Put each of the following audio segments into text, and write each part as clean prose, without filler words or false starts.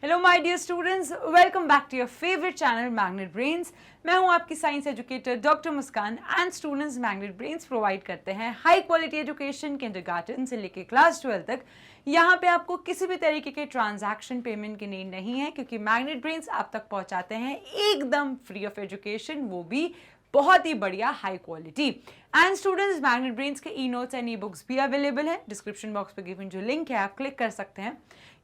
Hello my dear students, welcome back to your favourite channel Magnet Brains. मैं हूं आपकी science educator doctor Muskan and students Magnet Brains provide करते हैं high quality education kindergarten से लेकर class 12 तक। यहाँ पे आपको किसी भी तरीके के ट्रांजैक्शन पेमेंट की नीड नहीं है, क्योंकि मैग्नेट ब्रेन्स आप तक पहुंचाते हैं एकदम फ्री ऑफ एजुकेशन, वो भी बहुत ही बढ़िया high quality. And students, Magnet brains के e notes and e books भी अवेलेबल है। डिस्क्रिप्शन बॉक्स पे गिवन जो लिंक है आप क्लिक कर सकते हैं,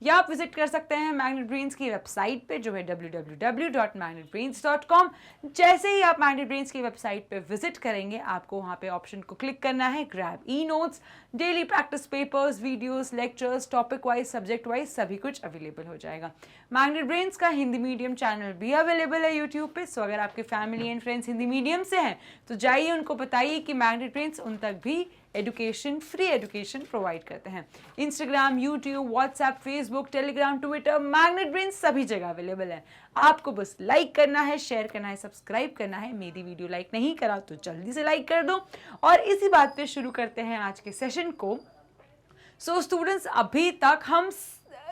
या आप विजिट कर सकते हैं मैग्नेट ब्रेन्स की वेबसाइट पे जो है www.magnetbrains.com। जैसे ही आप मैग्नेट ब्रेन्स की वेबसाइट पे विजिट करेंगे, आपको वहाँ पे ऑप्शन को क्लिक करना है grab e notes, daily practice papers, videos, lectures, topic wise, subject wise सभी कुछ अवेलेबल हो जाएगा। मैग्नेट ब्रेन्स का हिंदी मीडियम चैनल भी अवेलेबल है यूट्यूब पे। सो अगर आपके family and friends Hindi medium से हैं तो जाइए उनको बताइए कि मैग्नेट ब्रेन्स उन तक भी एजुकेशन, फ्री एजुकेशन प्रोवाइड करते हैं। Instagram, YouTube, WhatsApp, Facebook, Telegram, Twitter, magnet brains सभी जगह अवेलेबल है। आपको बस लाइक करना है, शेयर करना है, सब्सक्राइब करना है। मेरी वीडियो लाइक नहीं करा तो जल्दी से लाइक कर दो। और इसी बात पे शुरू करते हैं आज के सेशन को। सो स्टूडेंट्स, अभी तक हम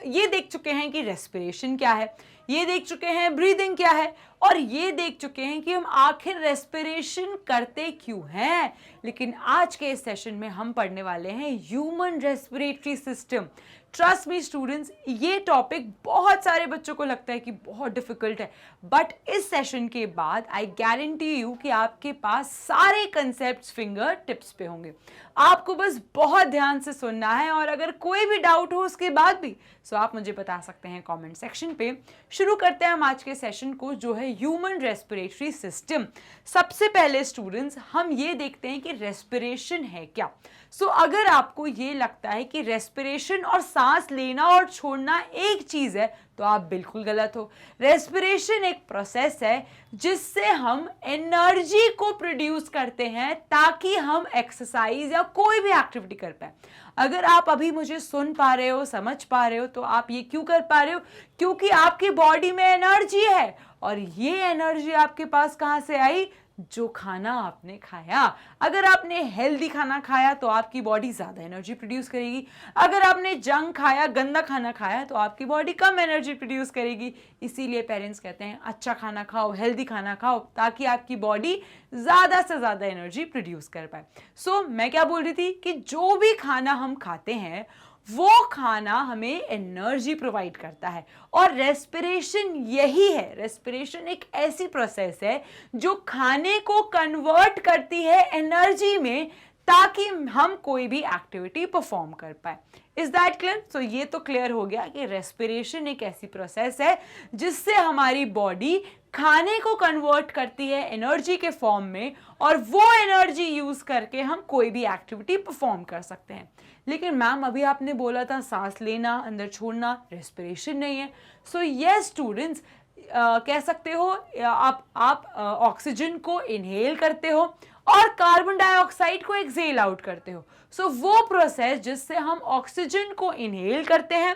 ये देख चुके हैं कि रेस्पिरेशन क्या है, ये देख चुके हैं ब्रीदिंग क्या है, और ये देख चुके हैं कि हम आखिर रेस्पिरेशन करते क्यों हैं। लेकिन आज के इस सेशन में हम पढ़ने वाले हैं human respiratory system. Trust me students, ये टॉपिक बहुत सारे बच्चों को लगता है कि बहुत डिफिकल्ट है, बट इस सेशन के बाद आई गारंटी यू कि आपके पास सारे कंसेप्ट्स फिंगर टिप्स पे होंगे। आपको बस बहुत ध्यान से सुनना है, और अगर कोई भी डाउट हो उसके बाद भी सो आप मुझे बता सकते हैं कमेंट सेक्शन पे। शुरू करते हैं हम आज के सेशन को, जो है ह्यूमन रेस्पिरेटरी सिस्टम। सबसे पहले स्टूडेंट्स, हम ये देखते हैं कि रेस्पिरेशन है क्या। सो अगर आपको ये लगता है कि रेस्पिरेशन और सांस लेना और छोड़ना एक चीज है तो आप बिल्कुल गलत हो। रेस्पिरेशन एक प्रोसेस है जिससे हम एनर्जी को प्रोड्यूस करते हैं ताकि हम एक्सरसाइज या कोई भी एक्टिविटी कर पाए। अगर आप अभी मुझे सुन पा रहे हो, समझ पा रहे हो, तो आप ये क्यों कर पा रहे हो? क्योंकि आपकी बॉडी में एनर्जी है, और ये एनर्जी आपके पास कहां से आई? जो खाना आपने खाया। अगर आपने हेल्दी खाना खाया तो आपकी बॉडी ज्यादा एनर्जी प्रोड्यूस करेगी। अगर आपने जंक खाया, गंदा खाना खाया, तो आपकी बॉडी कम एनर्जी प्रोड्यूस करेगी। इसीलिए पेरेंट्स कहते हैं अच्छा खाना खाओ, हेल्दी खाना खाओ, ताकि आपकी बॉडी ज्यादा से ज्यादा एनर्जी प्रोड्यूस कर पाए। सो मैं क्या बोल रही थी कि जो भी खाना हम खाते हैं वो खाना हमें एनर्जी प्रोवाइड करता है, और रेस्पिरेशन यही है। रेस्पिरेशन एक ऐसी प्रोसेस है जो खाने को कन्वर्ट करती है एनर्जी में, ताकि हम कोई भी एक्टिविटी परफॉर्म कर पाए। Is that clear? सो ये तो क्लियर हो गया कि रेस्पिरेशन एक ऐसी प्रोसेस है जिससे हमारी बॉडी खाने को कन्वर्ट करती है एनर्जी के फॉर्म में, और वो एनर्जी यूज करके हम कोई भी एक्टिविटी परफॉर्म कर सकते हैं। लेकिन मैम, अभी आपने बोला था सांस लेना, अंदर छोड़ना रेस्पिरेशन नहीं है। सो यस स्टूडेंट्स, कह सकते हो आप ऑक्सीजन को इनहेल करते हो और कार्बन डाइऑक्साइड को एक्सहेल आउट करते हो। सो वो प्रोसेस जिससे हम ऑक्सीजन को इनहेल करते हैं,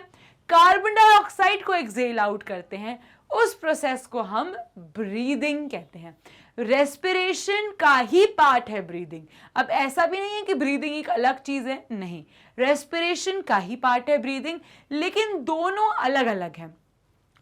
कार्बन डाइऑक्साइड को एक्सहेल आउट करते हैं, उस प्रोसेस को हम ब्रीदिंग कहते हैं। रेस्पिरेशन का ही पार्ट है ब्रीदिंग। अब ऐसा भी नहीं है कि ब्रीदिंग एक अलग चीज है, नहीं, रेस्पिरेशन का ही पार्ट है ब्रीदिंग, लेकिन दोनों अलग अलग हैं।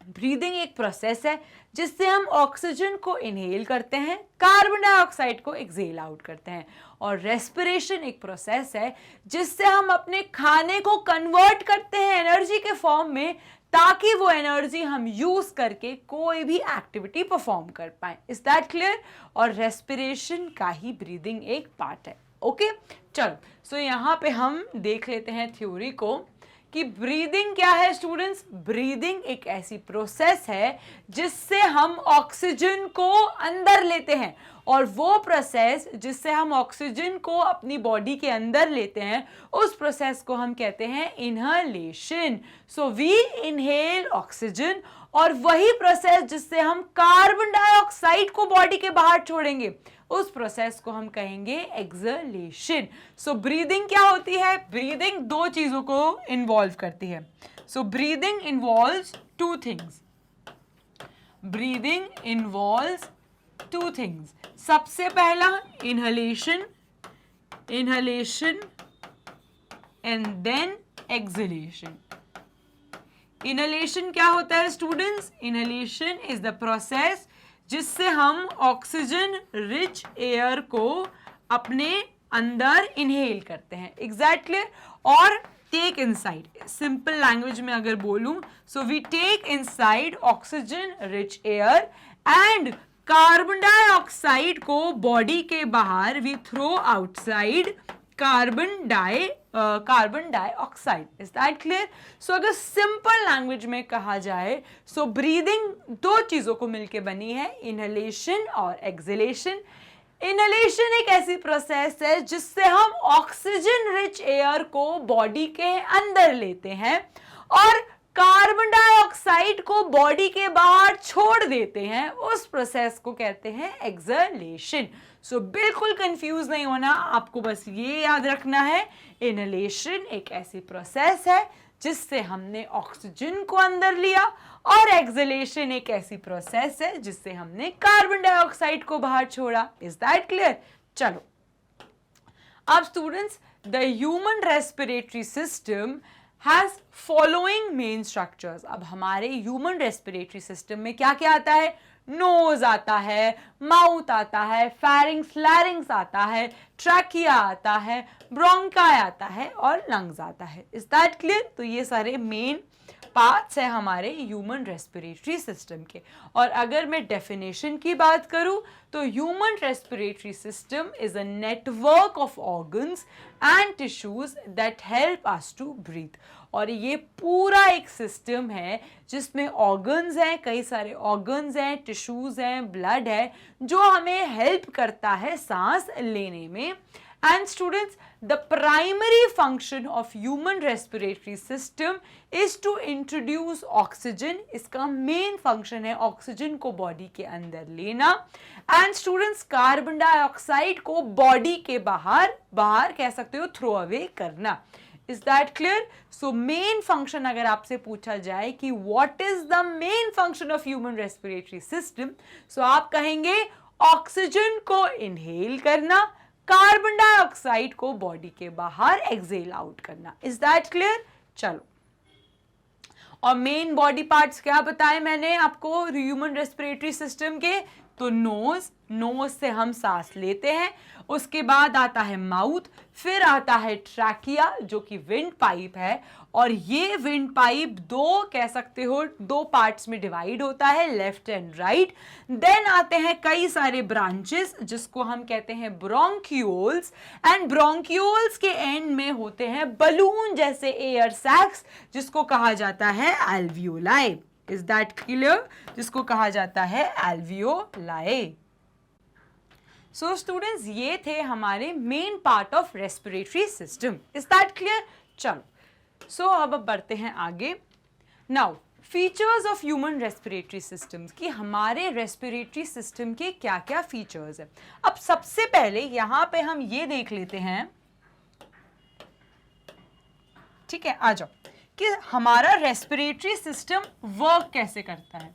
ब्रीदिंग एक प्रोसेस है जिससे हम ऑक्सीजन को इनहेल करते हैं, कार्बन डाइऑक्साइड को एक्सहेल आउट करते हैं, और रेस्पिरेशन एक प्रोसेस है जिससे हम अपने खाने को कन्वर्ट करते हैं एनर्जी के फॉर्म में, ताकि वो एनर्जी हम यूज करके कोई भी एक्टिविटी परफॉर्म कर पाए। Is that clear? और रेस्पिरेशन का ही ब्रीदिंग एक पार्ट है। ओके, चलो। सो यहाँ पे हम देख लेते हैं थ्योरी को कि ब्रीदिंग क्या है स्टूडेंट्स। ब्रीदिंग एक ऐसी प्रोसेस है जिससे हम ऑक्सीजन को अंदर लेते हैं, और वो प्रोसेस जिससे हम ऑक्सीजन को अपनी बॉडी के अंदर लेते हैं, उस प्रोसेस को हम कहते हैं inhalation. So we inhale oxygen, और वही प्रोसेस जिससे हम कार्बन डाइऑक्साइड को बॉडी के बाहर छोड़ेंगे, उस प्रोसेस को हम कहेंगे एक्सहेलेशन। सो ब्रीदिंग क्या होती है? ब्रीदिंग दो चीजों को इन्वॉल्व करती है। So breathing involves two things. Breathing involves two things. सबसे पहला inhalation, inhalation and then exhalation. Inhalation क्या होता है students? Inhalation is the process जिससे हम ऑक्सीजन रिच एयर को अपने अंदर इनहेल करते हैं। एग्जैक्टली। और टेक इनसाइड, सिंपल लैंग्वेज में अगर बोलूं, so we take inside oxygen rich air and carbon dioxide को बॉडी के बाहर we throw outside carbon dioxide. Is that clear? So अगर सिंपल लैंग्वेज में कहा जाए, सो ब्रीदिंग दो चीजों को मिलकर बनी है, इनहेलेशन और एक्सहेलेशन। इनहेलेशन एक ऐसी प्रोसेस है जिससे हम ऑक्सीजन रिच एयर को बॉडी के अंदर लेते हैं और कार्बन डाइऑक्साइड को बॉडी के बाहर छोड़ देते हैं। उस प्रोसेस को कहते हैं एक्सहेलेशन। सो बिल्कुल कंफ्यूज नहीं होना, आपको बस ये याद रखना है, इनहेलेशन एक ऐसी प्रोसेस है जिससे हमने ऑक्सीजन को अंदर लिया और एक्सहेलेशन एक ऐसी प्रोसेस है जिससे हमने कार्बन डाइऑक्साइड को बाहर छोड़ा। Is that clear? चलो अब students, the human respiratory system has following main structures. अब हमारे ह्यूमन रेस्पिरेटरी सिस्टम में क्या क्या आता है? नोज आता है, माउथ आता है, फेरिंग्स लैरिंग्स आता है, ट्रैकिया आता है, ब्रोंकाई आता है और लंग्स आता है। Is that clear? तो ये सारे मेन पार्ट्स है हमारे ह्यूमन रेस्पिरेटरी सिस्टम के। और अगर मैं डेफिनेशन की बात करूं तो human respiratory system is a network of organs and tissues that help us to breathe. और ये पूरा एक सिस्टम है जिसमें ऑर्गन्स हैं, कई सारे ऑर्गन्स हैं, टिश्यूज हैं, ब्लड है, जो हमें हेल्प करता है सांस लेने में। And students, the primary function of human respiratory system is to introduce oxygen. इसका main function है ऑक्सीजन को बॉडी के अंदर लेना। And students, कार्बन डाइऑक्साइड को बॉडी के बाहर कह सकते हो थ्रो अवे करना। Is that clear? So main function अगर आपसे पूछा जाए कि what is the main function of human respiratory system, so आप कहेंगे ऑक्सीजन को इनहेल करना, कार्बन डाइऑक्साइड को बॉडी के बाहर एक्सहेल आउट करना। Is that clear? चलो, और मेन बॉडी पार्ट्स क्या बताए मैंने आपको ह्यूमन रेस्पिरेटरी सिस्टम के? तो नोज से हम सांस लेते हैं, उसके बाद आता है माउथ, फिर आता है ट्रैकिया जो कि विंड पाइप है, और ये विंड पाइप कह सकते हो दो पार्ट्स में डिवाइड होता है, लेफ्ट एंड राइट। देन आते हैं कई सारे ब्रांचेस जिसको हम कहते हैं ब्रोंक्यूल्स, एंड ब्रोंक्यूल्स के एंड में होते हैं बलून जैसे एयर सैक्स जिसको कहा जाता है एल्वियोलाई। Is that clear? जिसको कहा जाता है एल्वियोलाई। सो स्टूडेंट्स, ये थे हमारे main part of respiratory system. Is that clear? चलो, सो अब बढ़ते हैं आगे। Now features of human respiratory systems, कि हमारे रेस्पिरेटरी सिस्टम के क्या क्या फीचर्स हैं। अब सबसे पहले यहां पे हम ये देख लेते हैं, ठीक है, आ जाओ, कि हमारा रेस्पिरेटरी सिस्टम वर्क कैसे करता है।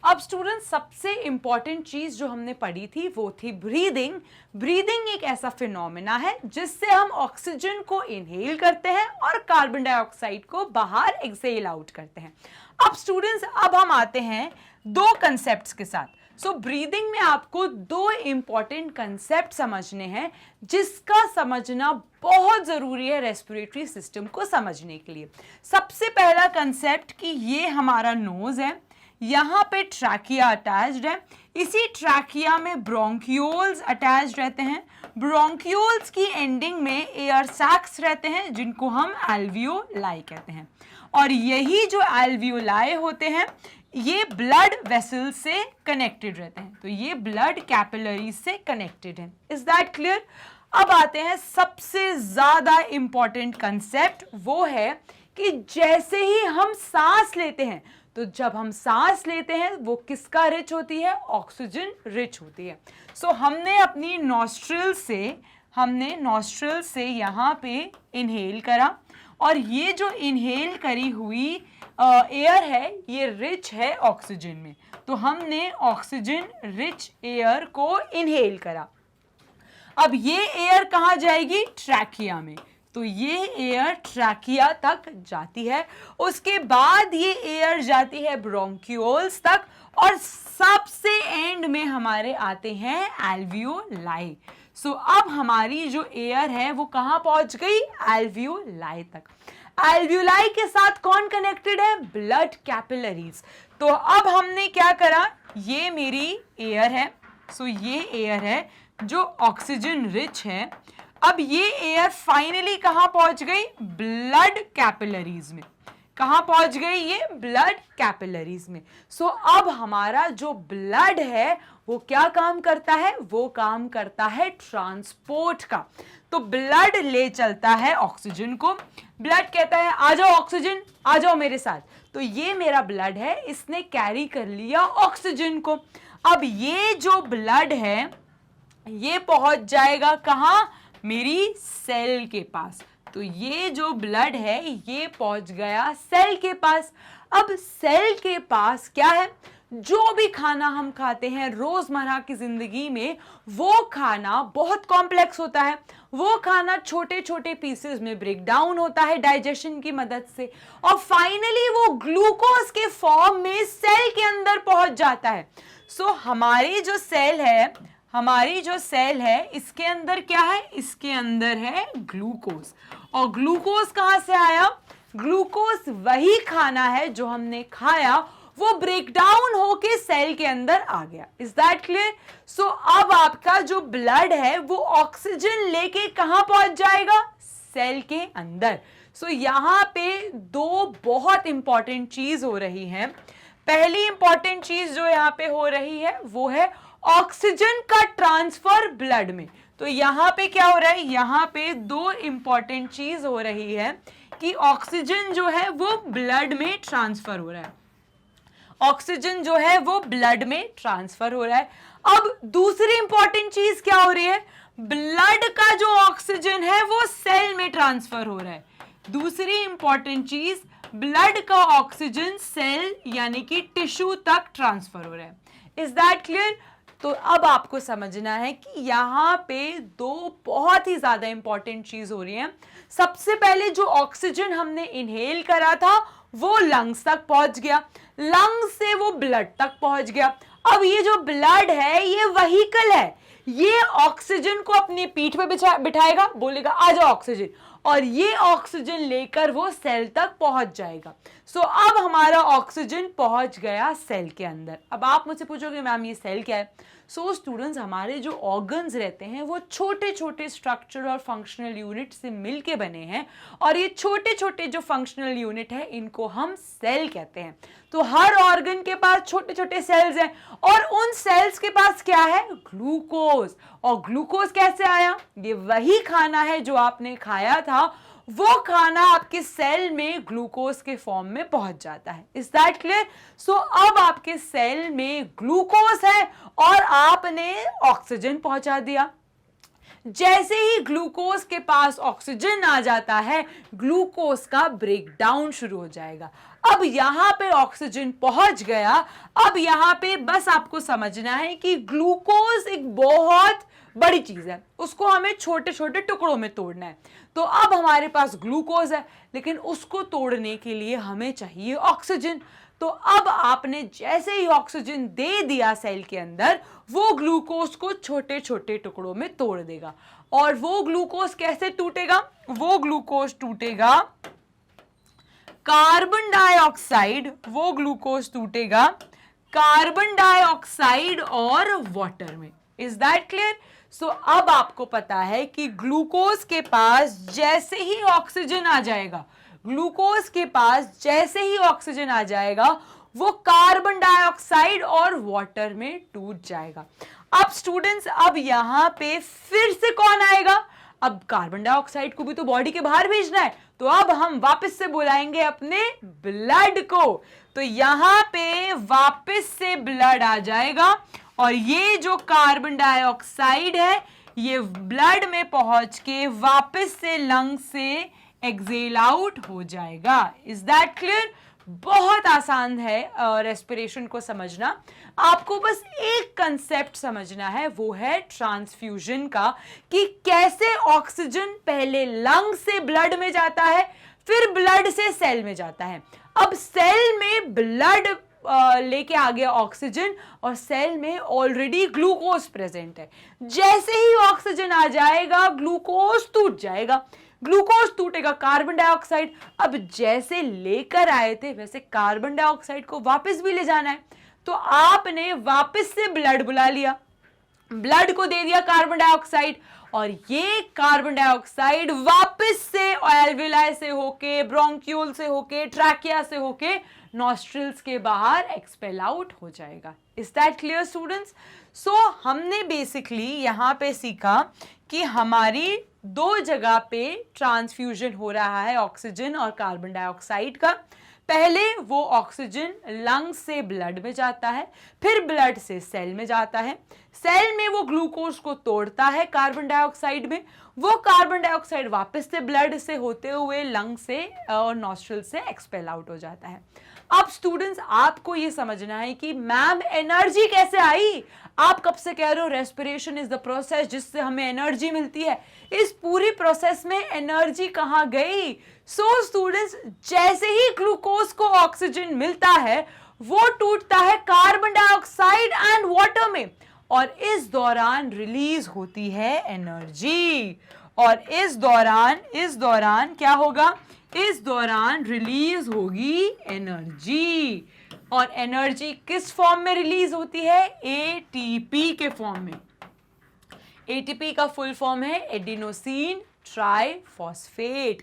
अब स्टूडेंट, सबसे इंपॉर्टेंट चीज जो हमने पढ़ी थी वो थी ब्रीदिंग। ब्रीदिंग एक ऐसा फिनोमेना है जिससे हम ऑक्सीजन को इनहेल करते हैं और कार्बन डाइऑक्साइड को बाहर एक्सहेल आउट करते हैं। अब स्टूडेंट्स, अब हम आते हैं दो कंसेप्ट्स के साथ। सो ब्रीदिंग में आपको दो इंपॉर्टेंट कंसेप्ट समझने हैं जिसका समझना बहुत जरूरी है रेस्पिरेटरी सिस्टम को समझने के लिए। सबसे पहला कंसेप्ट कि ये हमारा नोज है, यहाँ पे ट्रैकिया अटैच्ड है, इसी ट्रैकिया में ब्रोंक्यूल्स अटैच्ड रहते हैं, ब्रोंक्यूल्स की एंडिंग में एयर सैक्स रहते हैं जिनको हम एल्वियोलाई कहते हैं, और यही जो एल्वियोलाई होते हैं ये ब्लड वेसल से कनेक्टेड रहते हैं, तो ये ब्लड कैपिलरी से कनेक्टेड है। Is that clear? अब आते हैं सबसे ज्यादा इंपॉर्टेंट कंसेप्ट, वो है कि जैसे ही हम सांस लेते हैं, तो जब हम सांस लेते हैं वो किसका रिच होती है? ऑक्सीजन रिच होती है। सो हमने अपनी नॉस्ट्रिल से यहाँ पे इनहेल करा, और ये जो इनहेल करी हुई एयर है ये रिच है ऑक्सीजन में, तो हमने ऑक्सीजन रिच एयर को इनहेल करा। अब ये एयर कहाँ जाएगी? ट्रैकिया में। तो ये एयर ट्रैकिया तक जाती है, उसके बाद ये एयर जाती है ब्रोंक्यूल्स तक, और सबसे एंड में हमारे आते हैं एल्वियोलाई। सो अब हमारी जो एयर है वो कहाँ पहुंच गई? एल्वियोलाई तक। एल्वियोलाई के साथ कौन कनेक्टेड है? Blood capillaries. तो अब हमने क्या करा, ये मेरी एयर है, सो ये एयर है जो ऑक्सीजन रिच है। अब ये एयर फाइनली कहां पहुंच गई? ब्लड कैपिलरीज में। कहां पहुंच गई? ये ब्लड कैपिलरीज में। सो अब हमारा जो ब्लड है वो क्या काम करता है? वो काम करता है ट्रांसपोर्ट का। तो ब्लड ले चलता है ऑक्सीजन को, ब्लड कहता है आ जाओ ऑक्सीजन, आ जाओ मेरे साथ। तो ये मेरा ब्लड है, इसने कैरी कर लिया ऑक्सीजन को। अब ये जो ब्लड है ये पहुंच जाएगा कहां? मेरी सेल के पास। तो ये जो ब्लड है ये पहुंच गया सेल के पास। अब सेल के पास क्या है? जो भी खाना हम खाते हैं रोजमर्रा की जिंदगी में, वो खाना बहुत कॉम्प्लेक्स होता है। वो खाना छोटे छोटे पीसेस में ब्रेक डाउन होता है डाइजेशन की मदद से, और फाइनली वो ग्लूकोज के फॉर्म में सेल के अंदर पहुंच जाता है। सो हमारी जो सेल है इसके अंदर क्या है? इसके अंदर है ग्लूकोज। और ग्लूकोज कहां से आया? ग्लूकोज वही खाना है जो हमने खाया, वो ब्रेक डाउन होके सेल के अंदर आ गया। Is that clear? सो अब आपका जो ब्लड है वो ऑक्सीजन लेके कहां पहुंच जाएगा? सेल के अंदर। सो यहां पे दो बहुत इंपॉर्टेंट चीज हो रही है। पहली इंपॉर्टेंट चीज जो यहां पे हो रही है वो है ऑक्सीजन का ट्रांसफर ब्लड में। तो यहां पे क्या हो रहा है? यहां पे दो इंपॉर्टेंट चीज हो रही है कि ऑक्सीजन जो है वो ब्लड में ट्रांसफर हो रहा है। ऑक्सीजन जो है वो ब्लड में ट्रांसफर हो रहा है। अब दूसरी इंपॉर्टेंट चीज क्या हो रही है? ब्लड का जो ऑक्सीजन है वो सेल में ट्रांसफर हो रहा है। दूसरी इंपॉर्टेंट चीज, ब्लड का ऑक्सीजन सेल यानी कि टिश्यू तक ट्रांसफर हो रहा है। Is that clear? तो अब आपको समझना है कि यहाँ पे दो बहुत ही ज्यादा इंपॉर्टेंट चीज हो रही है। सबसे पहले जो ऑक्सीजन हमने इनहेल करा था वो लंग्स तक पहुंच गया, लंग्स से वो ब्लड तक पहुंच गया। अब ये जो ब्लड है ये व्हीकल है, ये ऑक्सीजन को अपनी पीठ पे बिठाएगा, बोलेगा आ जाओ ऑक्सीजन, और ये ऑक्सीजन लेकर वो सेल तक पहुंच जाएगा। सो अब हमारा ऑक्सीजन पहुंच गया सेल के अंदर। अब आप मुझसे पूछोगे मैम ये सेल क्या है? सो स्टूडेंट्स, हमारे जो ऑर्गन्स रहते हैं वो छोटे छोटे स्ट्रक्चर और फंक्शनल यूनिट से मिलके बने हैं, और ये छोटे छोटे जो फंक्शनल यूनिट है इनको हम सेल कहते हैं। तो हर ऑर्गन के पास छोटे छोटे सेल्स हैं, और उन सेल्स के पास क्या है? ग्लूकोज। और ग्लूकोज कैसे आया? ये वही खाना है जो आपने खाया था, वो खाना आपके सेल में ग्लूकोज के फॉर्म में पहुंच जाता है। Is that clear? सो अब आपके सेल में ग्लूकोज है और आपने ऑक्सीजन पहुंचा दिया। जैसे ही ग्लूकोज के पास ऑक्सीजन आ जाता है, ग्लूकोज का ब्रेकडाउन शुरू हो जाएगा। अब यहां पे ऑक्सीजन पहुंच गया। अब यहां पे बस आपको समझना है कि ग्लूकोज एक बहुत बड़ी चीज है, उसको हमें छोटे छोटे टुकड़ों में तोड़ना है। तो अब हमारे पास ग्लूकोज है, लेकिन उसको तोड़ने के लिए हमें चाहिए ऑक्सीजन। तो अब आपने जैसे ही ऑक्सीजन दे दिया सेल के अंदर, वो ग्लूकोज को छोटे छोटे टुकड़ों में तोड़ देगा। और वो ग्लूकोज कैसे टूटेगा? वो ग्लूकोज टूटेगा कार्बन डाइऑक्साइड, वो ग्लूकोज टूटेगा कार्बन डाइऑक्साइड और वाटर में। Is that clear? सो अब आपको पता है कि ग्लूकोज के पास जैसे ही ऑक्सीजन आ जाएगा, ग्लूकोज के पास जैसे ही ऑक्सीजन आ जाएगा, वो कार्बन डाइऑक्साइड और वाटर में टूट जाएगा। अब स्टूडेंट्स, अब यहां पे फिर से कौन आएगा? अब कार्बन डाइऑक्साइड को भी तो बॉडी के बाहर भेजना है, तो अब हम वापस से बुलाएंगे अपने ब्लड को। तो यहां पे वापस से ब्लड आ जाएगा, और ये जो कार्बन डाइऑक्साइड है ये ब्लड में पहुंच के वापस से लंग से एक्सेल आउट हो जाएगा। Is that clear? बहुत आसान है रेस्पिरेशन को समझना। आपको बस एक कंसेप्ट समझना है, वो है ट्रांसफ्यूजन का, कि कैसे ऑक्सीजन पहले लंग से ब्लड में जाता है, फिर ब्लड से सेल में जाता है। अब सेल में ब्लड लेके आ गया ऑक्सीजन और सेल में ऑलरेडी ग्लूकोज प्रेजेंट है। जैसे ही ऑक्सीजन आ जाएगा ग्लूकोज टूट जाएगा, ग्लूकोज टूटेगा, कार्बन डाइऑक्साइड। अब जैसे लेकर आए थे वैसे कार्बन डाइऑक्साइड को वापस भी ले जाना है, तो आपने वापस से ब्लड बुला लिया, ब्लड को दे दिया कार्बन डाइऑक्साइड, और ये कार्बन डाइऑक्साइड वापस से एल्विलाई से होके, ब्रोंक्यूल से होके, ट्रैकिया से होके नॉस्ट्रिल्स के बाहर एक्सपेल आउट हो जाएगा। Is that clear students? So हमने बेसिकली यहाँ पे सीखा कि हमारी दो जगह पे ट्रांसफ्यूजन हो रहा है ऑक्सीजन और कार्बन डाइऑक्साइड का। पहले वो ऑक्सीजन लंग से ब्लड में जाता है, फिर ब्लड से सेल में जाता है, सेल में वो ग्लूकोज को तोड़ता है कार्बन डाइऑक्साइड में, वो कार्बन डाइऑक्साइड वापस से ब्लड से होते हुए लंग से और नॉस्ट्रल से एक्सपेल आउट हो जाता है। अब स्टूडेंट्स आपको ये समझना है कि मैम एनर्जी कैसे आई? आप कब से कह रहे हो रेस्पिरेशन इज द प्रोसेस जिससे हमें एनर्जी मिलती है, इस पूरी प्रोसेस में एनर्जी कहां गई? सो स्टूडेंट्स, जैसे ही ग्लूकोज को ऑक्सीजन मिलता है वो टूटता है कार्बन डाइऑक्साइड एंड वाटर में, और इस दौरान रिलीज होती है एनर्जी। और इस दौरान क्या होगा? इस दौरान रिलीज होगी एनर्जी। और एनर्जी किस फॉर्म में रिलीज होती है? एटीपी के फॉर्म में। एटीपी का फुल फॉर्म है एडिनोसिन ट्राइफॉस्फेट।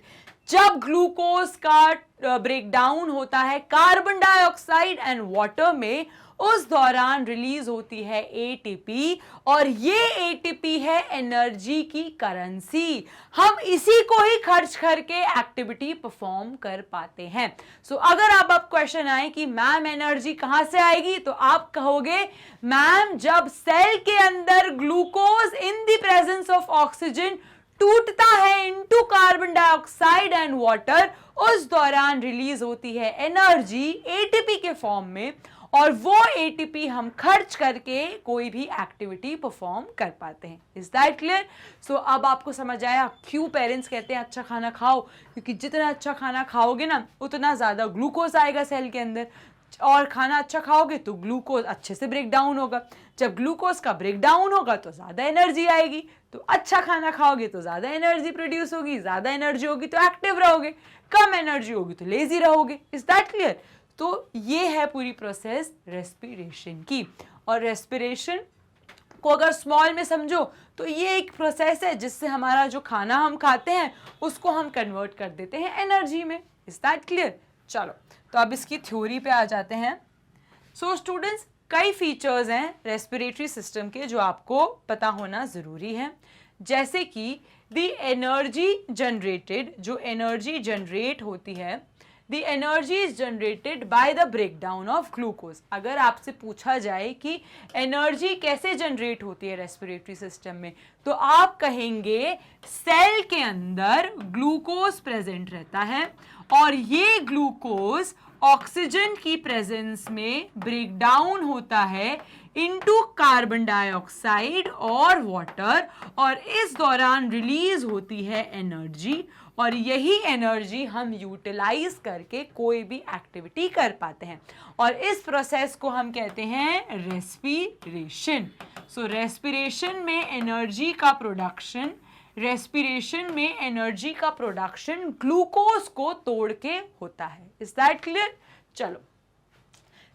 जब ग्लूकोज का ब्रेकडाउन होता है कार्बन डाइऑक्साइड एंड वाटर में, उस दौरान रिलीज होती है एटीपी, और ये एटीपी है एनर्जी की करेंसी। हम इसी को ही खर्च करके एक्टिविटी परफॉर्म कर पाते हैं। सो अगर आप क्वेश्चन आए कि मैम एनर्जी कहां से आएगी, तो आप कहोगे मैम जब सेल के अंदर glucose in the presence of oxygen टूटता है into carbon dioxide and water, उस दौरान रिलीज होती है एनर्जी एटीपी के फॉर्म में, और वो एटीपी हम खर्च करके कोई भी एक्टिविटी परफॉर्म कर पाते हैं। Is that clear? सो अब आपको समझ आया क्यों पेरेंट्स कहते हैं अच्छा खाना खाओ, क्योंकि जितना अच्छा खाना खाओगे ना उतना ज़्यादा ग्लूकोज आएगा सेल के अंदर, और खाना अच्छा खाओगे तो ग्लूकोज अच्छे से ब्रेक डाउन होगा, जब ग्लूकोज का ब्रेक डाउन होगा तो ज़्यादा एनर्जी आएगी, तो अच्छा खाना खाओगे तो ज़्यादा एनर्जी प्रोड्यूस होगी, ज़्यादा एनर्जी होगी तो एक्टिव रहोगे, कम एनर्जी होगी तो लेजी रहोगे। Is that clear? तो ये है पूरी प्रोसेस रेस्पिरेशन की। और रेस्पिरेशन को अगर स्मॉल में समझो तो ये एक प्रोसेस है जिससे हमारा जो खाना हम खाते हैं उसको हम कन्वर्ट कर देते हैं एनर्जी में। Is that clear? चलो तो अब इसकी थ्योरी पे आ जाते हैं। सो स्टूडेंट्स, कई फीचर्स हैं रेस्पिरेटरी सिस्टम के जो आपको पता होना ज़रूरी है, जैसे कि द एनर्जी जनरेटेड, जो एनर्जी जनरेट होती है, The energy is generated by the breakdown of glucose। अगर आपसे पूछा जाए कि एनर्जी कैसे जनरेट होती है रेस्पिरेटरी सिस्टम में, तो आप कहेंगे सेल के अंदर ग्लूकोज प्रेजेंट रहता है, और ये ग्लूकोज ऑक्सीजन की प्रेजेंस में ब्रेक डाउन होता है इनटू कार्बन डाइऑक्साइड और वाटर, और इस दौरान रिलीज होती है एनर्जी, और यही एनर्जी हम यूटिलाइज करके कोई भी एक्टिविटी कर पाते हैं, और इस प्रोसेस को हम कहते हैं रेस्पिरेशन। सो रेस्पिरेशन में एनर्जी का प्रोडक्शन, ग्लूकोज को तोड़ के होता है। Is that clear? चलो,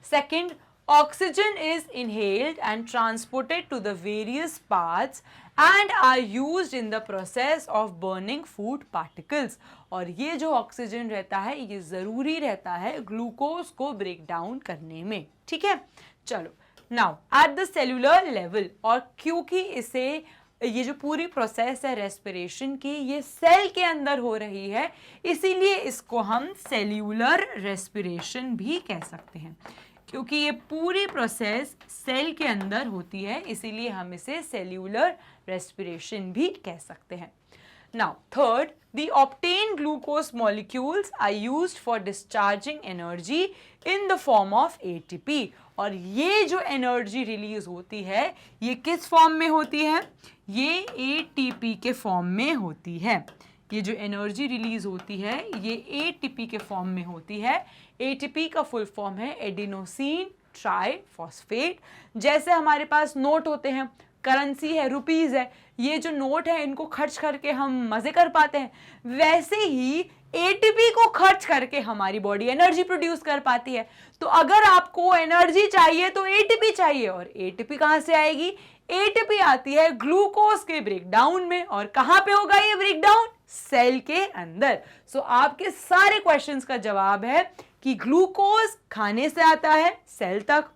second, oxygen is inhaled and transported to the various parts and are used in the process of burning food particles। और ये जो ऑक्सीजन रहता है ये ज़रूरी रहता है ग्लूकोज को ब्रेक डाउन करने में। ठीक है, चलो now at the cellular level, और क्योंकि इसे ये जो पूरी प्रोसेस है रेस्पिरेशन की ये सेल के अंदर हो रही है, इसीलिए इसको हम सेल्यूलर रेस्पिरेशन भी कह सकते हैं। क्योंकि ये पूरी प्रोसेस सेल के अंदर होती है इसीलिए हम इसे सेल्यूलर रेस्पिरेशन भी कह सकते हैं। Now, third, the obtained glucose molecules are used for discharging energy in the form of ATP. और ये जो एनर्जी रिलीज होती है ये किस फॉर्म में होती है? ये ATP के फॉर्म में होती है। ये जो एनर्जी रिलीज होती है ये ATP के फॉर्म में होती है। ATP का फुल फॉर्म है एडिनोसिन ट्राइफॉस्फेट। जैसे हमारे पास नोट होते हैं, करेंसी है, रुपीज है, ये जो नोट है इनको खर्च करके हम मजे कर पाते हैं, वैसे ही एटीपी को खर्च करके हमारी बॉडी एनर्जी प्रोड्यूस कर पाती है। तो अगर आपको एनर्जी चाहिए तो एटीपी चाहिए, और एटीपी कहां से आएगी? एटीपी आती है ग्लूकोज के ब्रेकडाउन में। और कहां पे होगा ये ब्रेकडाउन? सेल के अंदर। सो आपके सारे क्वेश्चंस का जवाब है कि ग्लूकोज खाने से आता है सेल तक,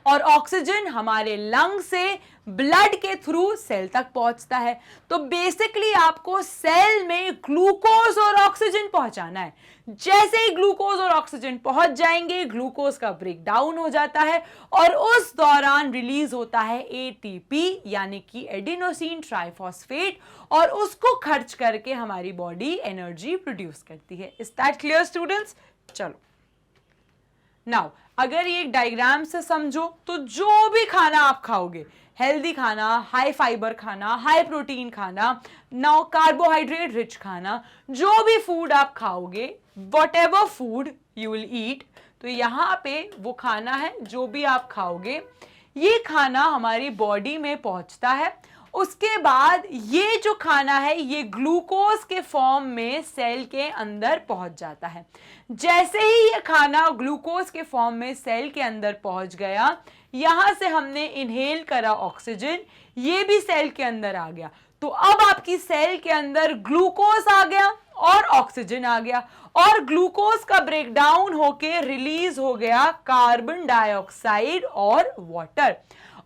और ऑक्सीजन हमारे लंग से ब्लड के थ्रू सेल तक पहुंचता है। तो बेसिकली आपको सेल में ग्लूकोज और ऑक्सीजन पहुंचाना है। जैसे ही ग्लूकोज और ऑक्सीजन पहुंच जाएंगे, ग्लूकोज का ब्रेक डाउन हो जाता है और उस दौरान रिलीज होता है एटीपी यानी कि एडिनोसिन ट्राइफॉस्फेट, और उसको खर्च करके हमारी बॉडी एनर्जी प्रोड्यूस करती है। Is that clear students? चलो नाउ अगर ये एक डायग्राम से समझो तो जो भी खाना आप खाओगे, हेल्दी खाना, हाई फाइबर खाना, हाई प्रोटीन खाना, नाउ कार्बोहाइड्रेट रिच खाना, जो भी फूड आप खाओगे, what ever food you will eat, तो यहाँ पे वो खाना है जो भी आप खाओगे, ये खाना हमारी बॉडी में पहुंचता है। उसके बाद ये जो खाना है ये ग्लूकोज के फॉर्म में सेल के अंदर पहुंच जाता है। जैसे ही ये खाना ग्लूकोज के फॉर्म में सेल के अंदर पहुंच गया, यहां से हमने इनहेल करा ऑक्सीजन, ये भी सेल के अंदर आ गया। तो अब आपकी सेल के अंदर ग्लूकोज आ गया और ऑक्सीजन आ गया, और ग्लूकोज का ब्रेकडाउन होके रिलीज हो गया कार्बन डाइऑक्साइड और वाटर,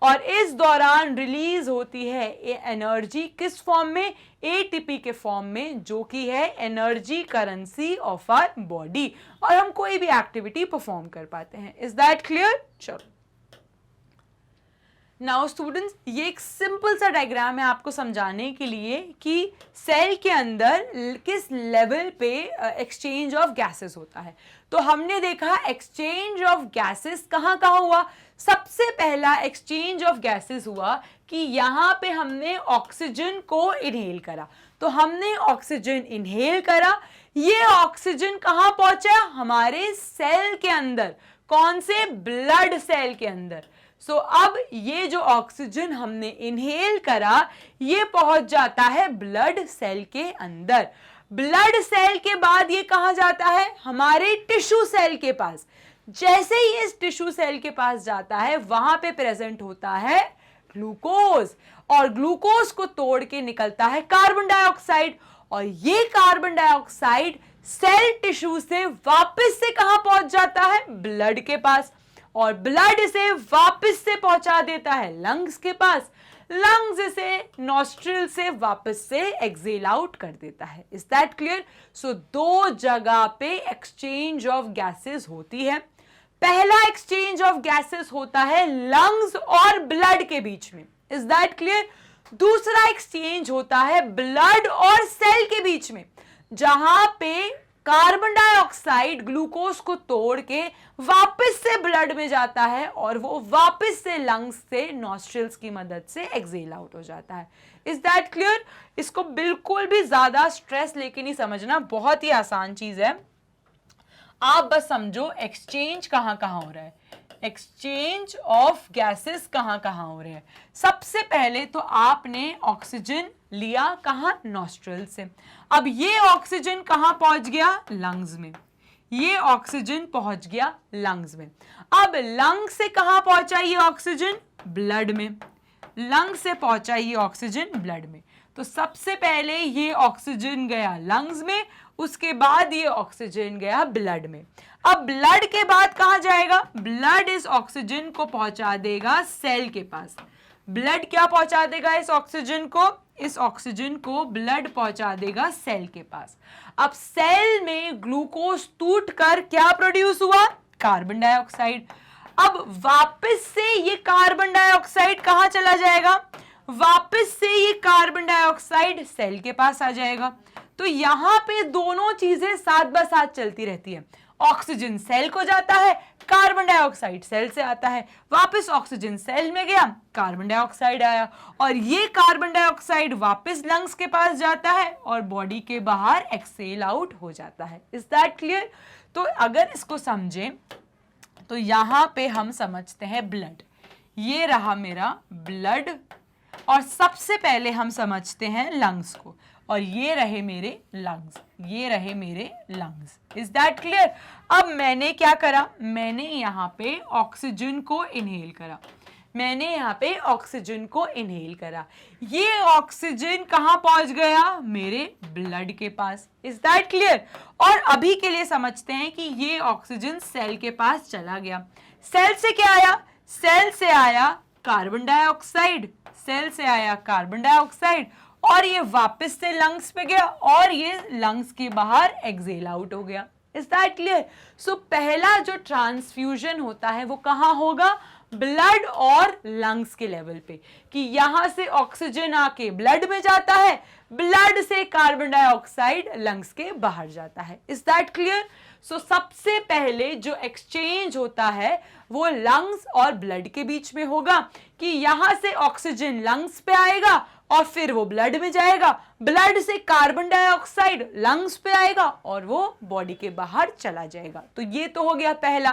और इस दौरान रिलीज होती है एनर्जी किस फॉर्म में? एटीपी के फॉर्म में, जो कि है energy currency of our body, और हम कोई भी एक्टिविटी परफॉर्म कर पाते हैं। Is that clear? चलो नाउ स्टूडेंट्स, ये एक सिंपल सा डायग्राम है आपको समझाने के लिए कि सेल के अंदर किस लेवल पे एक्सचेंज ऑफ गैसेस होता है। तो हमने देखा एक्सचेंज ऑफ गैसेस कहाँ कहाँ हुआ। सबसे पहला एक्सचेंज ऑफ गैसेस हुआ कि यहाँ पे हमने ऑक्सीजन को इनहेल करा। तो हमने ऑक्सीजन इनहेल करा, ये ऑक्सीजन कहाँ पहुंचा? हमारे सेल के अंदर। कौन से? ब्लड सेल के अंदर। सो अब ये जो ऑक्सीजन हमने इनहेल करा ये पहुंच जाता है ब्लड सेल के अंदर। ब्लड सेल के बाद ये कहां जाता है? हमारे टिश्यू सेल के पास। जैसे ही इस टिश्यू सेल के पास जाता है वहां पे प्रेजेंट होता है ग्लूकोज, और ग्लूकोज को तोड़ के निकलता है कार्बन डाइऑक्साइड, और ये कार्बन डाइऑक्साइड सेल टिश्यू से वापस से कहां पहुंच जाता है? ब्लड के पास, और ब्लड से वापस से पहुंचा देता है लंग्स के पास, लंग्स से नॉस्ट्रिल से वापस से एक्सेल आउट कर देता है। Is that clear? सो दो जगह पे एक्सचेंज ऑफ गैसेस होती है। पहला एक्सचेंज ऑफ गैसेस होता है लंग्स और ब्लड के बीच में। Is that clear? दूसरा एक्सचेंज होता है ब्लड और सेल के बीच में, जहां पे कार्बन डाइऑक्साइड ग्लूकोज को तोड़ के वापस से ब्लड में जाता है, और वो वापस से लंग्स से नॉस्ट्रिल्स की मदद से एक्सेल आउट हो जाता है। Is that clear? इसको बिल्कुल भी ज्यादा स्ट्रेस लेके नहीं समझना, बहुत ही आसान चीज है। आप बस समझो एक्सचेंज कहां कहां हो रहा है, एक्सचेंज ऑफ गैसेस कहां कहां हो रहे हैं। सबसे पहले तो आपने ऑक्सीजन लिया कहां? नॉस्ट्रल से। अब ये ऑक्सीजन कहां पहुंच गया? लंग्स में। ये ऑक्सीजन पहुंच गया लंग्स में। अब लंग से कहां पहुंचा ये ऑक्सीजन? ब्लड में। लंग से पहुंचा ये ऑक्सीजन ब्लड में। तो सबसे पहले ये ऑक्सीजन गया लंग्स में, उसके बाद ये ऑक्सीजन गया ब्लड में। अब ब्लड के बाद कहां जाएगा? ब्लड इस ऑक्सीजन को पहुंचा देगा सेल के पास। ब्लड क्या पहुंचा देगा इस ऑक्सीजन को? इस ऑक्सीजन को ब्लड पहुंचा देगा सेल के पास। अब सेल में ग्लूकोज टूटकर क्या प्रोड्यूस हुआ? Carbon dioxide. अब वापस से ये कार्बन डाइऑक्साइड कहां चला जाएगा? वापस से ये कार्बन डाइऑक्साइड सेल के पास आ जाएगा। तो यहां पे दोनों चीजें साथ ब साथ चलती रहती है। ऑक्सीजन सेल को जाता है, कार्बन डाइऑक्साइड सेल से आता है, वापस ऑक्सीजन सेल में गया, कार्बन डाइऑक्साइड आया, और ये कार्बन डाइऑक्साइड वापस लंग्स के पास जाता है और बॉडी के बाहर एक्सेल आउट हो जाता है। Is that clear? तो अगर इसको समझें तो यहां पे हम समझते हैं ब्लड, ये रहा मेरा ब्लड, और सबसे पहले हम समझते हैं लंग्स को, और ये रहे मेरे लंग्स, ये रहे मेरे लंग्स। Is that clear? अब मैंने क्या करा, मैंने यहाँ पे ऑक्सीजन को इनहेल करा, मैंने यहाँ पे ऑक्सीजन को इनहेल करा, ये ऑक्सीजन कहाँ पहुंच गया, मेरे ब्लड के पास। Is that clear? और अभी के लिए समझते हैं कि ये ऑक्सीजन सेल के पास चला गया। सेल से क्या आया, सेल से आया कार्बन डाइऑक्साइड, सेल से आया कार्बन डाइऑक्साइड, और ये वापस से लंग्स पे गया और ये लंग्स के बाहर एक्सेल आउट हो गया। Is that clear? सो पहला जो ट्रांसफ्यूजन होता है वो कहाँ होगा, ब्लड और लंग्स के लेवल पे, कि यहां से ऑक्सीजन आके ब्लड में जाता है, ब्लड से कार्बन डाइऑक्साइड लंग्स के बाहर जाता है। Is that clear? सो सबसे पहले जो एक्सचेंज होता है वो लंग्स और ब्लड के बीच में होगा, कि यहां से ऑक्सीजन लंग्स पे आएगा और फिर वो ब्लड में जाएगा, ब्लड से कार्बन डाइऑक्साइड लंग्स पे आएगा और वो बॉडी के बाहर चला जाएगा। तो ये तो हो गया पहला।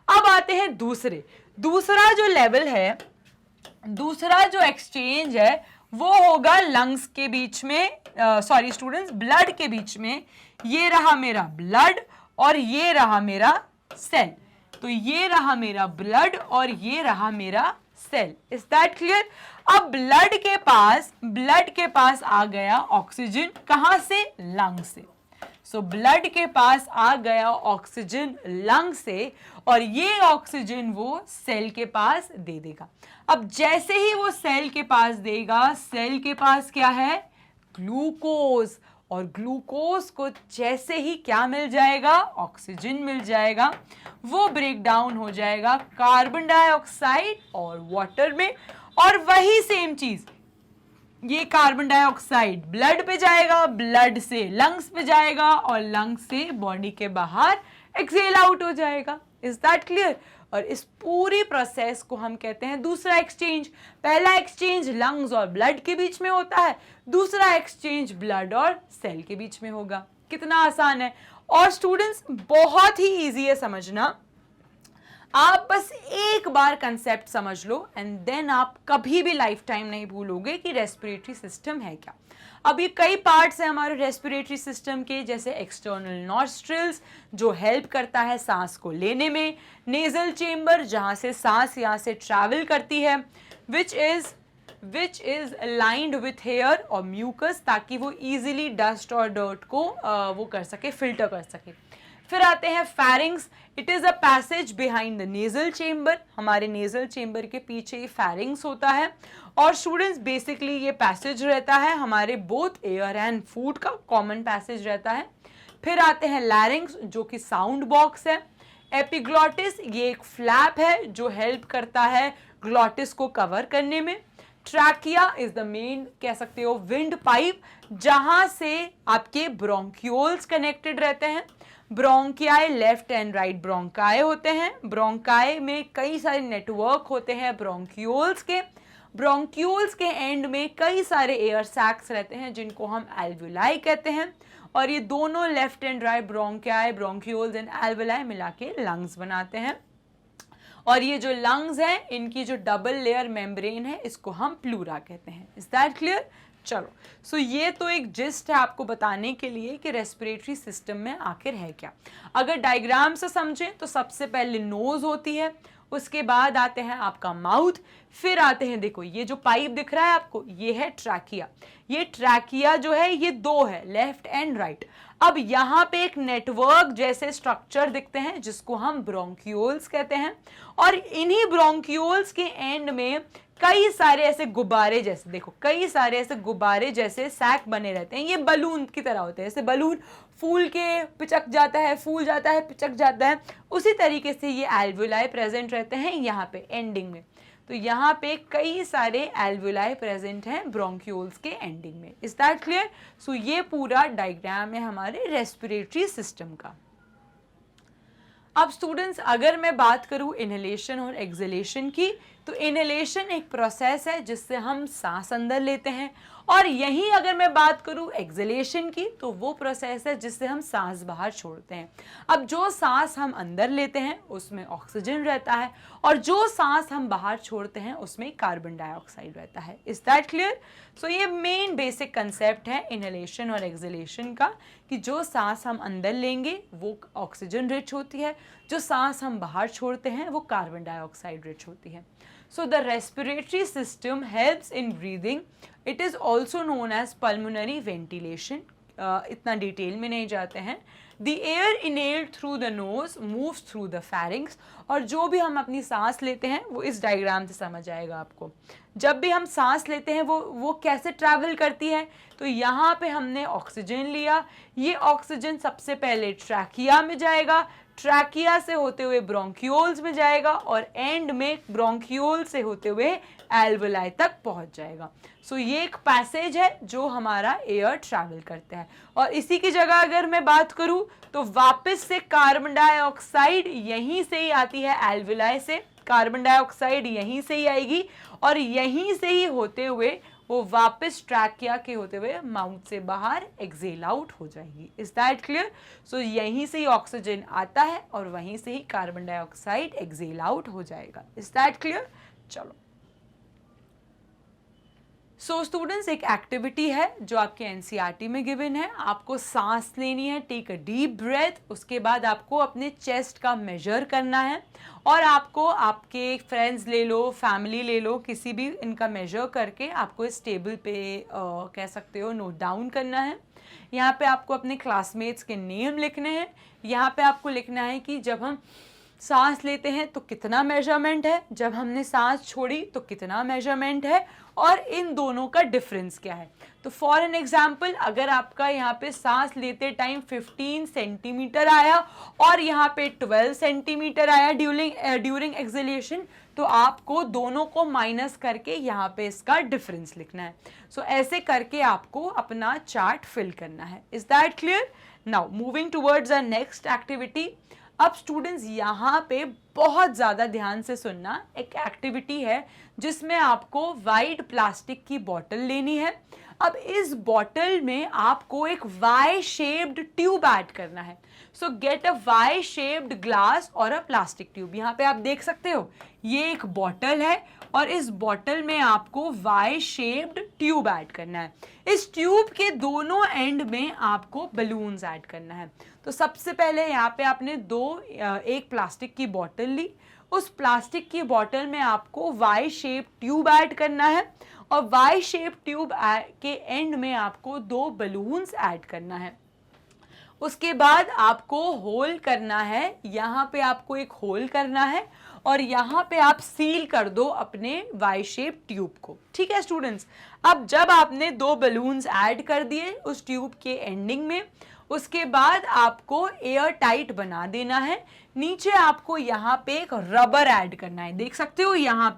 अब आते हैं दूसरा जो लेवल है, दूसरा जो एक्सचेंज है वो होगा लंग्स के बीच में, सॉरी स्टूडेंट्स, ब्लड के बीच में। ये रहा मेरा ब्लड और ये रहा मेरा सेल, तो ये रहा मेरा ब्लड और ये रहा मेरा सेल। Is that clear? अब ब्लड के पास आ गया ऑक्सीजन, कहां से, लंग से। सो ब्लड के पास आ गया ऑक्सीजन लंग से, और ये ऑक्सीजन वो सेल के पास दे देगा। अब जैसे ही वो सेल के पास देगा, सेल के पास क्या है, ग्लूकोज, और ग्लूकोज को जैसे ही क्या मिल जाएगा, ऑक्सीजन मिल जाएगा, वो ब्रेक डाउन हो जाएगा कार्बन डाइऑक्साइड और वाटर में, और वही सेम चीज, ये कार्बन डाइऑक्साइड ब्लड पे जाएगा, ब्लड से लंग्स पे जाएगा और लंग्स से बॉडी के बाहर एक्सेल आउट हो जाएगा। Is that clear? और इस पूरी प्रोसेस को हम कहते हैं दूसरा एक्सचेंज। पहला एक्सचेंज लंग्स और ब्लड के बीच में होता है, दूसरा एक्सचेंज ब्लड और सेल के बीच में होगा। कितना आसान है, और स्टूडेंट्स बहुत ही इजी है समझना। आप बस एक बार कंसेप्ट समझ लो एंड देन आप कभी भी लाइफ टाइम नहीं भूलोगे कि रेस्पिरेटरी सिस्टम है क्या। अब ये कई पार्ट्स हैं हमारे रेस्पिरेटरी सिस्टम के, जैसे एक्सटर्नल नॉस्ट्रिल्स जो हेल्प करता है सांस को लेने में, नेजल चेम्बर जहाँ से सांस यहाँ से ट्रैवल करती है, which is aligned with hair और म्यूकस, ताकि वो इजीली डस्ट और डर्ट को वो कर सके, फिल्टर कर सके। फिर आते हैं फैरिंग्स, it is a passage behind the nasal chamber, हमारे नेजल चेम्बर के पीछे ये फैरिंग्स होता है, और स्टूडेंट्स बेसिकली ये पैसेज रहता है हमारे बोथ एयर एंड फूड का कॉमन पैसेज रहता है। फिर आते हैं लैरिंग्स जो कि साउंड बॉक्स है। एपिग्लॉटिस ये एक फ्लैप है जो हेल्प करता है ग्लॉटिस को कवर करने में। ट्रैकिया इज द मेन, कह सकते हो, विंड पाइप, जहां से आपके ब्रोंक्यूल्स कनेक्टेड रहते हैं। ब्रोंकियाई लेफ्ट एंड राइट ब्रोंकाई होते हैं, ब्रोंकाई में कई सारे नेटवर्क होते हैं ब्रोंक्यूल्स के, ब्रोंक्यूल्स के एंड में कई सारे एयर सैक्स रहते हैं जिनको हम एल्वुलाई कहते हैं, और ये दोनों left and right bronchi, bronchioles and alveoli मिला के लंग्स बनाते हैं। और ये जो लंग्स हैं इनकी जो डबल लेयर मेम्ब्रेन है इसको हम प्लूरा कहते हैं। Is that clear? चलो, सो ये तो एक जिस्ट है आपको बताने के लिए कि रेस्पिरेटरी सिस्टम में आखिर है क्या। अगर डायग्राम से समझें तो सबसे पहले नोज होती है, उसके बाद आते हैं आपका माउथ, फिर आते हैं, देखो ये जो पाइप दिख रहा है आपको, ये है ट्रैकिया। ये ट्रैकिया जो है ये दो है, लेफ्ट एंड राइट। अब यहाँ पे एक नेटवर्क जैसे स्ट्रक्चर दिखते हैं जिसको हम ब्रोंक्यूल्स कहते हैं, और इन्हीं ब्रोंक्यूल्स के एंड में कई सारे ऐसे गुब्बारे जैसे, देखो कई सारे ऐसे गुब्बारे जैसे सैक बने रहते हैं, ये बलून की तरह होते हैं। ऐसे बलून फूल के पिचक जाता है, फूल जाता है, पिचक जाता है, उसी तरीके से ये एल्वुलाई प्रेजेंट रहते हैं यहाँ पे एंडिंग में। तो यहाँ पे कई सारे एल्वुलाई प्रेजेंट हैं ब्रोंक्यूल्स के एंडिंग में। Is that clear? सो ये पूरा डायग्राम है हमारे रेस्पिरेटरी सिस्टम का। अब स्टूडेंट्स अगर मैं बात करूं इनहेलेशन और एक्सहेलेशन की, तो इनहेलेशन एक प्रोसेस है जिससे हम सांस अंदर लेते हैं, और यहीं अगर मैं बात करूं एक्सहेलेशन की, तो वो प्रोसेस है जिससे हम सांस बाहर छोड़ते हैं। अब जो सांस हम अंदर लेते हैं उसमें ऑक्सीजन रहता है, और जो सांस हम बाहर छोड़ते हैं उसमें कार्बन डाइऑक्साइड रहता है। Is that clear? सो ये मेन बेसिक कंसेप्ट है इनहेलेशन और एक्सहेलेशन का, कि जो सांस हम अंदर लेंगे वो ऑक्सीजन रिच होती है, जो सांस हम बाहर छोड़ते हैं वो कार्बन डाइऑक्साइड रिच होती है। So the respiratory system helps in breathing. It is also known as pulmonary ventilation. इतना डिटेल में नहीं जाते हैं। The air inhaled through the nose moves through the pharynx. और जो भी हम अपनी सांस लेते हैं वो इस डायग्राम से समझ आएगा आपको। जब भी हम सांस लेते हैं वो कैसे ट्रैवल करती है, तो यहाँ पे हमने ऑक्सीजन लिया, ये ऑक्सीजन सबसे पहले ट्रैकिया में जाएगा, ट्रैकिया से होते हुए ब्रोंक्यूल्स में जाएगा, और एंड में ब्रोंक्यूल से होते हुए एल्वुलाई तक पहुंच जाएगा। सो ये एक पैसेज है जो हमारा एयर ट्रैवल करता है। और इसी की जगह अगर मैं बात करूं तो वापस से कार्बन डाइऑक्साइड यहीं से ही आती है, एल्वुलाई से कार्बन डाइऑक्साइड यहीं से ही आएगी, और यहीं से ही होते हुए वो वापस ट्रैकिया के होते हुए माउथ से बाहर एक्सेल आउट हो जाएगी। Is that clear? सो यहीं से ही ऑक्सीजन आता है और वहीं से ही कार्बन डाइऑक्साइड एक्सेल आउट हो जाएगा। Is that clear? चलो, सो स्टूडेंट्स एक एक्टिविटी है जो आपके एनसीईआरटी में गिवन है। आपको सांस लेनी है, टेक अ डीप ब्रेथ, उसके बाद आपको अपने चेस्ट का मेजर करना है, और आपको आपके फ्रेंड्स ले लो, फैमिली ले लो, किसी भी इनका मेजर करके आपको इस टेबल पे कह सकते हो नोट डाउन करना है। यहाँ पे आपको अपने क्लासमेट्स के नेम लिखने हैं। यहाँ पे आपको लिखना है कि जब हम सांस लेते हैं तो कितना मेजरमेंट है, जब हमने सांस छोड़ी तो कितना मेजरमेंट है, और इन दोनों का डिफरेंस क्या है। तो फॉर एन एग्जाम्पल, अगर आपका यहाँ पे सांस लेते टाइम 15 सेंटीमीटर आया और यहाँ पे 12 सेंटीमीटर आया ड्यूरिंग एक्सहेलेशन, तो आपको दोनों को माइनस करके यहाँ पे इसका डिफरेंस लिखना है। सो ऐसे करके आपको अपना चार्ट फिल करना है। Is that clear? Now moving towards our next activity. अब स्टूडेंट्स यहाँ पे बहुत ज़्यादा ध्यान से सुनना, एक एक्टिविटी है जिसमें आपको वाइड प्लास्टिक की बॉटल लेनी है। अब इस बॉटल में आपको एक वाई शेप्ड ट्यूब ऐड करना है। So get a Y shaped glass और अ प्लास्टिक ट्यूब। यहाँ पे आप देख सकते हो ये एक बॉटल है, और इस बॉटल में आपको वाई शेप्ड ट्यूब ऐड करना है। इस ट्यूब के दोनों एंड में आपको बलून्स ऐड करना है। तो सबसे पहले यहाँ पे आपने एक प्लास्टिक की बॉटल ली, उस प्लास्टिक की बॉटल में आपको वाई शेप ट्यूब ऐड करना है, और वाई शेप ट्यूब के एंड में आपको 2 बलून्स ऐड करना है। उसके बाद आपको होल करना है, यहाँ पे आपको एक होल करना है, और यहाँ पे आप सील कर दो अपने वाई शेप ट्यूब को। ठीक है स्टूडेंट्स? अब जब आपने 2 बलून्स ऐड कर दिए उस ट्यूब के एंडिंग में, उसके बाद आपको एयर टाइट बना देना है। नीचे आपको यहाँ पे एक रबर ऐड करना है, देख सकते हो यहाँ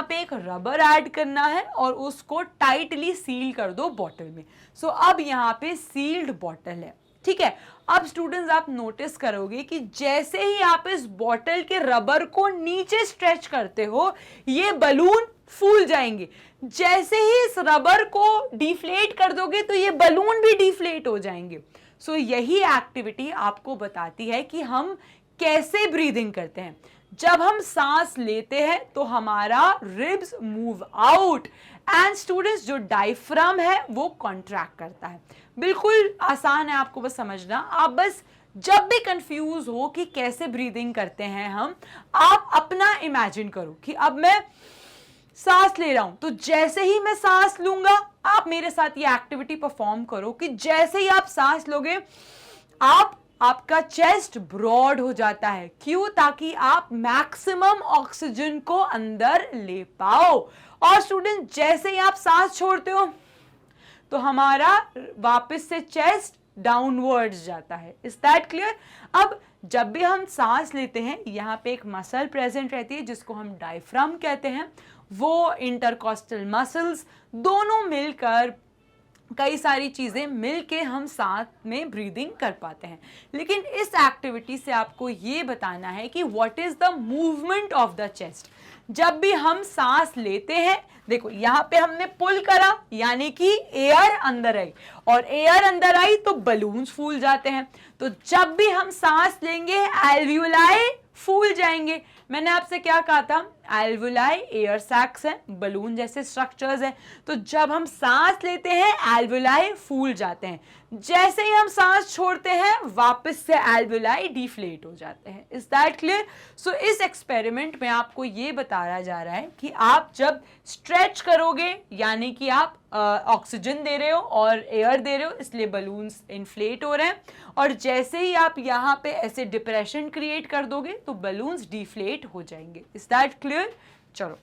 पे एक रबर ऐड करना है, और उसको टाइटली सील कर दो बॉटल में। सो अब यहाँ पे सील्ड बॉटल है। ठीक है? अब स्टूडेंट्स आप नोटिस करोगे कि जैसे ही आप इस बॉटल के रबर को नीचे स्ट्रेच करते हो, ये बलून फूल जाएंगे। जैसे ही इस रबर को डिफ्लेट कर दोगे तो ये बलून भी डिफ्लेट हो जाएंगे। सो यही एक्टिविटी आपको बताती है कि हम कैसे ब्रीदिंग करते हैं। जब हम सांस लेते हैं तो हमारा ribs move out, and students जो डायफ्राम है वो कॉन्ट्रैक्ट करता है। बिल्कुल आसान है, आपको बस समझना। आप बस जब भी कंफ्यूज हो कि कैसे ब्रीदिंग करते हैं हम, आप अपना इमेजिन करो कि अब मैं सांस ले रहा हूं, तो जैसे ही मैं सांस लूंगा आप मेरे साथ ये एक्टिविटी परफॉर्म करो कि जैसे ही आप सांस लोगे आपका चेस्ट ब्रॉड हो जाता है। क्यों? ताकि आप मैक्सिमम ऑक्सीजन को अंदर ले पाओ। और स्टूडेंट जैसे ही आप सांस छोड़ते हो तो हमारा वापस से चेस्ट डाउनवर्ड्स जाता है। Is that clear? अब जब भी हम सांस लेते हैं यहाँ पे एक मसल प्रेजेंट रहती है जिसको हम डायफ्राम कहते हैं। वो इंटरकॉस्टल मसल्स दोनों मिलकर कई सारी चीज़ें मिलके हम साथ में ब्रीदिंग कर पाते हैं। लेकिन इस एक्टिविटी से आपको ये बताना है कि what is the movement of the chest. जब भी हम सांस लेते हैं, देखो यहाँ पे हमने पुल करा यानी कि एयर अंदर आई, और एयर अंदर आई तो बलून्स फूल जाते हैं। तो जब भी हम सांस लेंगे एल्वियोलाई फूल जाएंगे। मैंने आपसे क्या कहा था? एल्वियोलाई एयर सैक्स हैं, बलून जैसे स्ट्रक्चर्स हैं। तो जब हम सांस लेते हैं एल्वियोलाई फूल जाते हैं, जैसे ही हम सांस छोड़ते हैं वापस से एल्वियोलाई डिफ्लेट हो जाते हैं। Is that clear? सो इस एक्सपेरिमेंट में आपको ये बताया जा रहा है कि आप जब स्ट्रेच करोगे यानी कि आप ऑक्सीजन दे रहे हो और एयर दे रहे हो, इसलिए बलून्स इन्फ्लेट हो रहे हैं, और जैसे ही आप यहाँ पे ऐसे डिप्रेशन क्रिएट कर दोगे तो बलून्स डिफ्लेट हो जाएंगे। Is that clear? चलो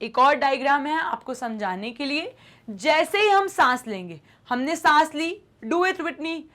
एक और डायग्राम है आपको समझाने के लिए। जैसे ही हम सांस लेंगे, हमने सांस ली, डू इट विथ मी,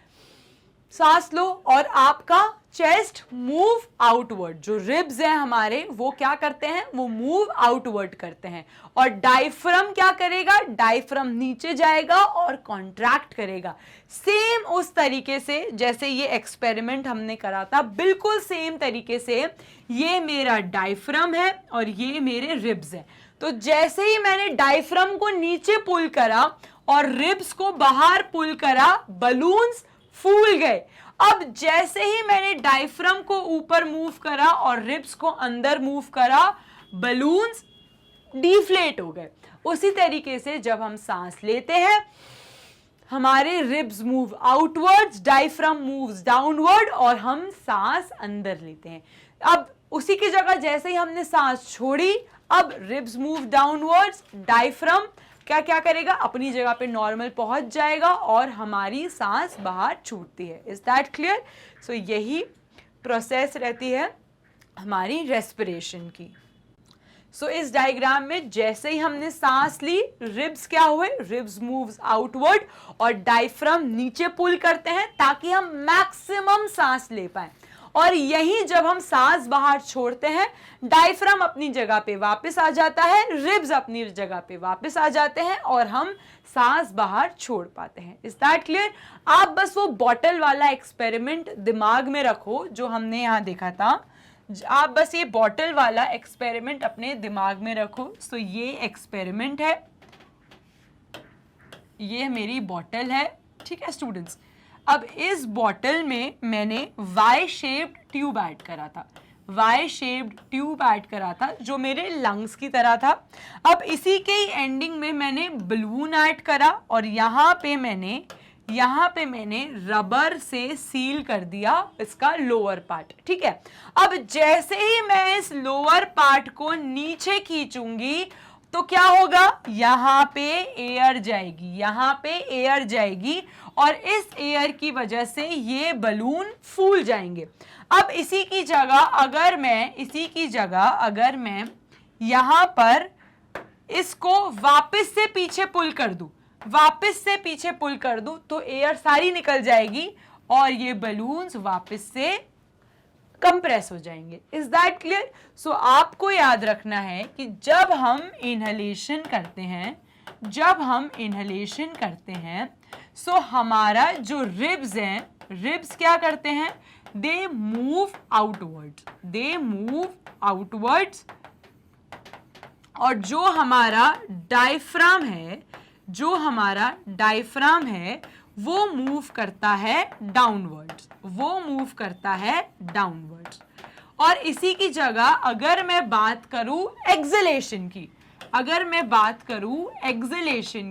सांस लो और आपका चेस्ट मूव आउटवर्ड। जो रिब्स हैं हमारे वो क्या करते हैं? वो मूव आउटवर्ड करते हैं। और डायफ्राम क्या करेगा? डायफ्राम नीचे जाएगा और कॉन्ट्रैक्ट करेगा। सेम उस तरीके से जैसे ये एक्सपेरिमेंट हमने करा था, बिल्कुल सेम तरीके से ये मेरा डायफ्राम है और ये मेरे रिब्स हैं। तो जैसे ही मैंने डायफ्राम को नीचे पुल करा और रिब्स को बाहर पुल करा, बलून्स फूल गए। अब जैसे ही मैंने डायफ्राम को ऊपर मूव करा और रिब्स को अंदर मूव करा, बलून्स डिफ्लेट हो गए। उसी तरीके से जब हम सांस लेते हैं हमारे ribs move outwards, diaphragm moves downward और हम सांस अंदर लेते हैं। अब उसी की जगह जैसे ही हमने सांस छोड़ी, अब रिब्स मूव डाउनवर्ड्स, डायफ्राम क्या करेगा? अपनी जगह पे नॉर्मल पहुंच जाएगा और हमारी सांस बाहर छूटती है। Is that clear? सो यही प्रोसेस रहती है हमारी रेस्पिरेशन की। सो इस डायग्राम में जैसे ही हमने सांस ली, रिब्स क्या हुए? रिब्स मूव्स आउटवर्ड और डायफ्राम नीचे पुल करते हैं ताकि हम मैक्सिमम सांस ले पाए। और यही जब हम सांस बाहर छोड़ते हैं, डायफ्राम अपनी जगह पे वापस आ जाता है, रिब्स अपनी जगह पे वापस आ जाते हैं और हम सांस बाहर छोड़ पाते हैं। Is that clear? आप बस वो बॉटल वाला एक्सपेरिमेंट दिमाग में रखो जो हमने यहाँ देखा था। आप बस ये बॉटल वाला एक्सपेरिमेंट अपने दिमाग में रखो। सो ये एक्सपेरिमेंट है, ये मेरी बॉटल है, ठीक है स्टूडेंट्स। अब इस बॉटल में मैंने वाई शेप्ड ट्यूब ऐड करा था, वाई शेप्ड ट्यूब ऐड करा था जो मेरे लंग्स की तरह था। अब इसी के ही एंडिंग में मैंने बलून ऐड करा और यहाँ पे मैंने रबर से सील कर दिया इसका लोअर पार्ट, ठीक है। अब जैसे ही मैं इस लोअर पार्ट को नीचे खींचूंगी तो क्या होगा? यहाँ पे एयर जाएगी, यहाँ पे एयर जाएगी और इस एयर की वजह से ये बलून फूल जाएंगे। अब इसी की जगह अगर मैं यहाँ पर इसको वापस से पीछे पुल कर दूं तो एयर सारी निकल जाएगी और ये बलून्स वापस से कंप्रेस हो जाएंगे। Is that clear? सो आपको याद रखना है कि जब हम इनहेलेशन करते हैं सो हमारा जो रिब्स हैं, रिब्स क्या करते हैं? दे मूव आउटवर्ड्स और जो हमारा डायफ्राम है वो मूव करता है डाउनवर्ड्स। और इसी की जगह अगर मैं बात करूं एक्सहेलेशन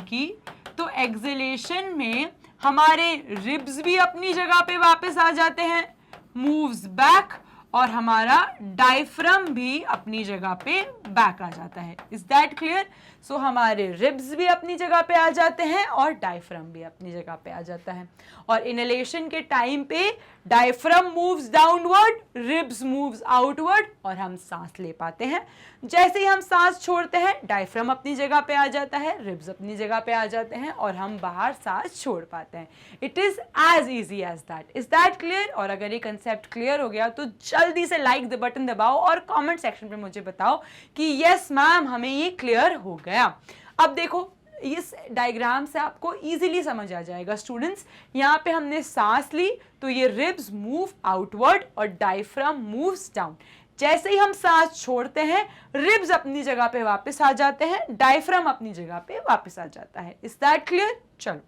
की, तो एक्सहेलेशन में हमारे रिब्स भी अपनी जगह पे वापस आ जाते हैं, मूव्स बैक, और हमारा डायफ्राम भी अपनी जगह पे बैक आ जाता है। Is that clear? सो हमारे रिब्स भी अपनी जगह पे आ जाते हैं और डायफ्राम भी अपनी जगह पे आ जाता है। और इनहेलेशन के टाइम पे diaphragm moves downward, ribs moves outward और हम सांस ले पाते हैं। जैसे ही हम सांस छोड़ते हैं डायफ्राम अपनी जगह पे आ जाता है, रिब्स अपनी जगह पे आ जाते हैं और हम बाहर सांस छोड़ पाते हैं। It is as easy as that. Is that clear? और अगर ये कंसेप्ट क्लियर हो गया तो जल्दी से लाइक द बटन दबाओ और कमेंट सेक्शन पे मुझे बताओ कि यस मैम हमें ये क्लियर हो गया। अब देखो इस डायग्राम से आपको इजीली समझ आ जाएगा स्टूडेंट्स, यहाँ पे हमने सांस ली तो ये रिब्स मूव आउटवर्ड और डायफ्राम मूव्स डाउन। जैसे ही हम सांस छोड़ते हैं रिब्स अपनी जगह पे वापस आ जाते हैं, डायफ्राम अपनी जगह पे वापस आ जाता है। Is that clear? चलो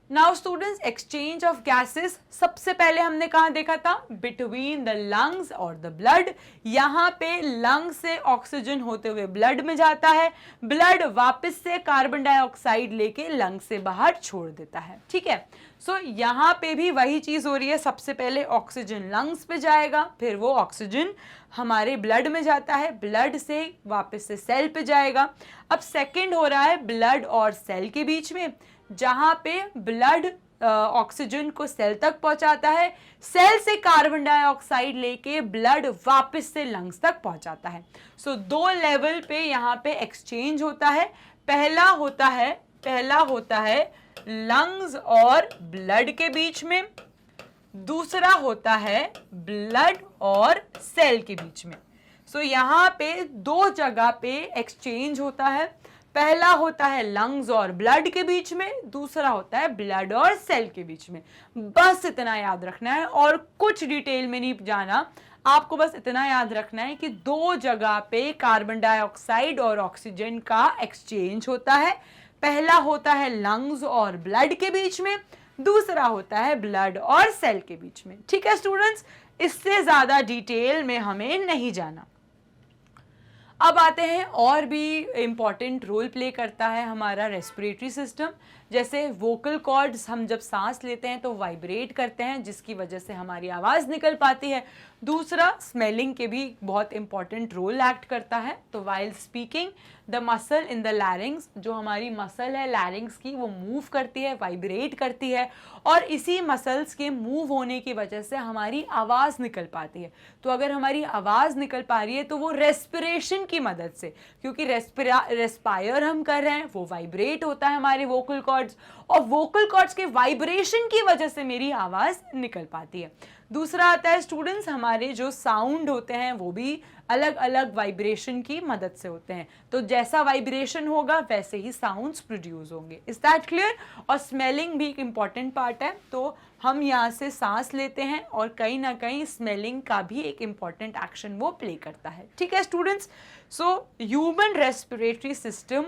now students, exchange of gases सबसे पहले हमने कहा देखा था, बिटवीन द लंग्स और द ब्लड। यहाँ पे लंग से ऑक्सीजन होते हुए ब्लड में जाता है, ब्लड वापस से कार्बन डाइऑक्साइड लेके लंग से बाहर छोड़ देता है। ठीक है, सो यहाँ पे भी वही चीज हो रही है। सबसे पहले ऑक्सीजन लंग्स पे जाएगा, फिर वो ऑक्सीजन हमारे ब्लड में जाता है, ब्लड से वापस से सेल पे जाएगा। अब सेकेंड हो रहा है ब्लड और सेल के बीच में, जहां पे ब्लड ऑक्सीजन को सेल तक पहुंचाता है, सेल से कार्बन डाइऑक्साइड लेके ब्लड वापस से लंग्स तक पहुंचाता है। सो दो लेवल पे यहाँ पे एक्सचेंज होता है। पहला होता है लंग्स और ब्लड के बीच में, दूसरा होता है ब्लड और सेल के बीच में। सो यहाँ पे दो जगह पे एक्सचेंज होता है। पहला होता है लंग्स और ब्लड के बीच में, दूसरा होता है ब्लड और सेल के बीच में। बस इतना याद रखना है और कुछ डिटेल में नहीं जाना, आपको बस इतना याद रखना है कि दो जगह पे कार्बन डाइऑक्साइड और ऑक्सीजन का एक्सचेंज होता है। पहला होता है लंग्स और ब्लड के बीच में, दूसरा होता है ब्लड और सेल के बीच में। ठीक है स्टूडेंट्स, इससे ज्यादा डिटेल में हमें नहीं जाना। अब आते हैं और भी इम्पॉर्टेंट रोल प्ले करता है हमारा रेस्पिरेटरी सिस्टम। जैसे वोकल कॉर्ड्स, हम जब सांस लेते हैं तो वाइब्रेट करते हैं जिसकी वजह से हमारी आवाज़ निकल पाती है। दूसरा स्मेलिंग के भी बहुत इंपॉर्टेंट रोल एक्ट करता है। तो while speaking the muscle in the larynx, जो हमारी मसल है लैरिंग्स की, वो मूव करती है, वाइब्रेट करती है और इसी मसल्स के मूव होने की वजह से हमारी आवाज़ निकल पाती है। तो अगर हमारी आवाज़ निकल पा रही है तो वो रेस्पिरेशन की मदद से, क्योंकि रेस्पायर हम कर रहे हैं, वो वाइब्रेट होता है हमारे वोकल कॉर्ड्स और वोकल कॉर्ड्स के वाइब्रेशन की वजह से मेरी आवाज़ निकल पाती है। दूसरा आता है स्टूडेंट्स, हमारे जो साउंड होते हैं वो भी अलग अलग वाइब्रेशन की मदद से होते हैं। तो जैसा वाइब्रेशन होगा वैसे ही साउंड्स प्रोड्यूस होंगे। Is that clear? और स्मेलिंग भी एक इम्पॉर्टेंट पार्ट है। तो हम यहाँ से सांस लेते हैं और कहीं ना कहीं स्मेलिंग का भी एक इम्पॉर्टेंट एक्शन वो प्ले करता है। ठीक है students, so human respiratory system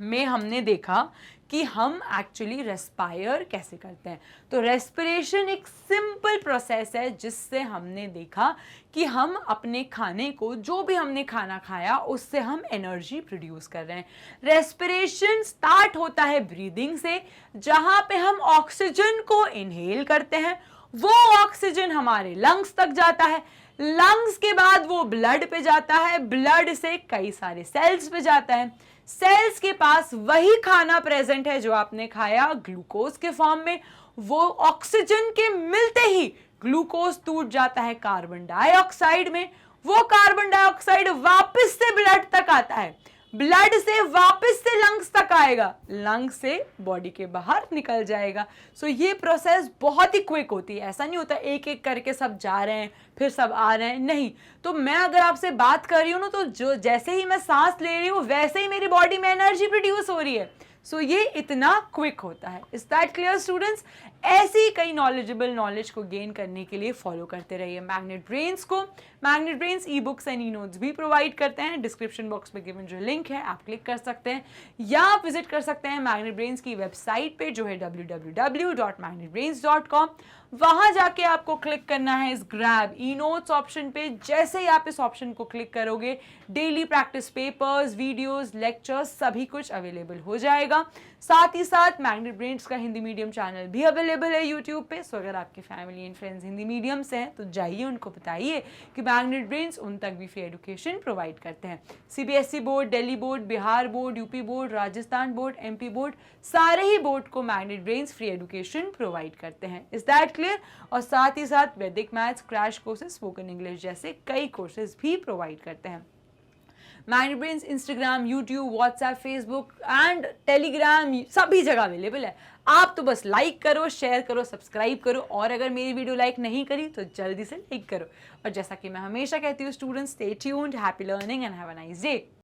में हमने देखा कि हम एक्चुअली रेस्पायर कैसे करते हैं। तो रेस्पिरेशन एक सिंपल प्रोसेस है जिससे हमने देखा कि हम अपने खाने को, जो भी हमने खाना खाया उससे हम एनर्जी प्रोड्यूस कर रहे हैं। रेस्पिरेशन स्टार्ट होता है ब्रीदिंग से, जहां पे हम ऑक्सीजन को इनहेल करते हैं, वो ऑक्सीजन हमारे लंग्स तक जाता है, लंग्स के बाद वो ब्लड पे जाता है, ब्लड से कई सारे सेल्स पे जाता है, सेल्स के पास वही खाना प्रेजेंट है जो आपने खाया ग्लूकोज के फॉर्म में, वो ऑक्सीजन के मिलते ही ग्लूकोज टूट जाता है कार्बन डाइऑक्साइड में, वो कार्बन डाइऑक्साइड वापस से ब्लड तक आता है, ब्लड से वापस से लंग्स तक आएगा, लंग्स से बॉडी के बाहर निकल जाएगा। सो ये प्रोसेस बहुत ही क्विक होती है। ऐसा नहीं होता एक एक करके सब जा रहे हैं फिर सब आ रहे हैं, नहीं। तो मैं अगर आपसे बात कर रही हूँ ना, तो जो जैसे ही मैं सांस ले रही हूँ वैसे ही मेरी बॉडी में एनर्जी प्रोड्यूस हो रही है। सो ये इतना क्विक होता है। Is that clear students? ऐसी कई नॉलेजेबल नॉलेज को गेन करने के लिए फॉलो करते रहिए मैग्नेट ब्रेन्स को। Magnet brains e books and e notes भी प्रोवाइड करते हैं। डिस्क्रिप्शन बॉक्स में गिवन जो लिंक है आप क्लिक कर सकते हैं या आप विजिट कर सकते हैं मैग्नेट ब्रेन्स की वेबसाइट पे जो है www.magnetbrains.com। वहां जाके आपको क्लिक करना है इस ग्रैब ई नोट्स ऑप्शन पे। जैसे ही आप इस ऑप्शन को क्लिक करोगे daily practice papers, videos, lectures सभी कुछ अवेलेबल हो जाएगा। होगा। साथ ही साथ मैग्नेट ब्रेन्स का हिंदी मीडियम चैनल भी अवेलेबल है यूट्यूब पे। सो अगर आपकी family and friends Hindi medium से हैं तो जाइए उनको बताइए कि मैग्नेट ब्रेन्स उन तक भी फ्री एजुकेशन प्रोवाइड करते हैं। CBSE board, Delhi board, Bihar board, UP board, Rajasthan board, MP board, सारे ही बोर्ड को magnet brains free education provide करते हैं। Is that clear? और साथ ही साथ वैदिक maths, crash courses, spoken English जैसे कई कोर्सेज भी प्रोवाइड करते हैं। Magnet brains Instagram, YouTube, WhatsApp, Facebook and Telegram सभी जगह अवेलेबल है। आप तो बस लाइक करो, शेयर करो, सब्सक्राइब करो, और अगर मेरी वीडियो लाइक नहीं करी तो जल्दी से लाइक करो। और जैसा कि मैं हमेशा कहती हूँ students, stay tuned, happy learning and have a nice day.